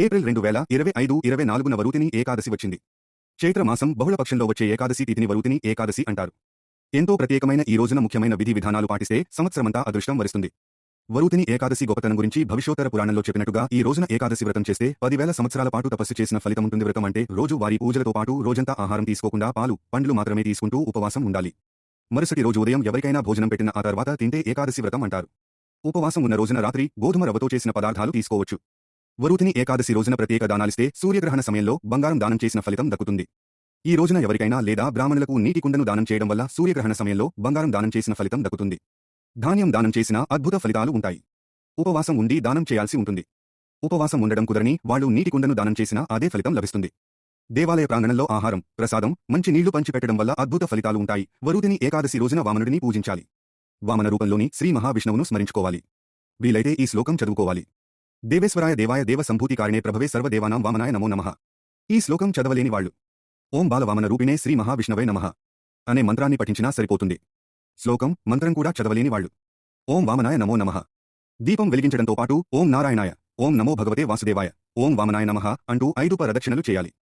April 2025 24న వరూతిని Ekadashi వచ్చింది. చైత్ర మాసం బహుళపక్షంలో వచ్చే ఏకాదశి తిథిని వరూతిని ఏకాదశి అంటారు. ఎంతో ప్రత్యేకమైన ఈ రోజున ముఖ్యమైన విధి విధానాలు పాటిస్తే సంవత్సరమంతా అదృష్టం వరిస్తుంది. వరూతిని ఏకాదశి గొప్పతనం గురించి భవిష్యోత్తర పురాణంలో చెప్పినట్టుగా ఈ రోజున ఏకాదశి వ్రతం చేస్తే 10,000 సంవత్సరాల పాటు తపస్సు చేసిన ఫలితముంటుంది. వ్రతం అంటే రోజు వారి పూజలతో పాటు రోజంతా ఆహారం తీసుకోకుండా పాలు, పండ్లు మాత్రమే తీసుకుంటూ ఉపవాసం ఉండాలి. మరుసటి రోజు ఉదయం ఎవరికైనా భోజనం పెట్టిన ఆ తర్వాత తింటే ఏకాదశి వ్రతం అంటారు. ఉపవాసం ఉన్న రోజున రాత్రి గోధుమ రవ్వతో చేసిన పదార్థాలు తీసుకోవచ్చు. వరూతిని ఏకాదశి రోజున ప్రత్యేక దానాలిస్తే సూర్యగ్రహణ సమయంలో బంగారం దానం చేసిన ఫలితం దక్కుతుంది. ఈ రోజున ఎవరికైనా లేదా బ్రాహ్మణులకు నీటి కుండను దానం చేయడం వల్ల సూర్యగ్రహణ సమయంలో బంగారం దానం చేసిన ఫలితం దక్కుతుంది. ధాన్యం దానం చేసిన అద్భుత ఫలితాలు ఉంటాయి. ఉపవాసం ఉండి దానం చేయాల్సి ఉంటుంది. ఉపవాసం ఉండడం కుదరని వాళ్ళు నీటి కుండను దానం చేసినా అదే ఫలితం లభిస్తుంది. దేవాలయ ప్రాంగణంలో ఆహారం, ప్రసాదం, మంచి నీళ్లు పంచిపెట్టడం వల్ల అద్భుత ఫలితాలు ఉంటాయి. వరూతిని ఏకాదశి రోజున వామనుడిని పూజించాలి. వామన రూపంలోని శ్రీ మహావిష్ణువును స్మరించుకోవాలి. వీలైతే ఈ శ్లోకం చదువుకోవాలి. దేవేశ్వరాయ దేవాయ దేవ సంభూతికారిణే ప్రభవే సర్వదేవానాం వామనాయ నమో నమః. ఈ శ్లోకం చదవలేని వాళ్ళు ఓం బాలవామన రూపిణే శ్రీ మహావిష్ణవే నమః అనే మంత్రాన్ని పఠించినా సరిపోతుంది. శ్లోకం, మంత్రం కూడా చదవలేని వాళ్ళు ఓం వామనాయ నమో నమః. దీపం వెలిగించడంతో పాటు ఓం నారాయణాయ, ఓం నమో భగవతే వాసుదేవాయ, ఓం వామనాయ నమః అంటూ 5 ప్రదక్షిణలు చేయాలి.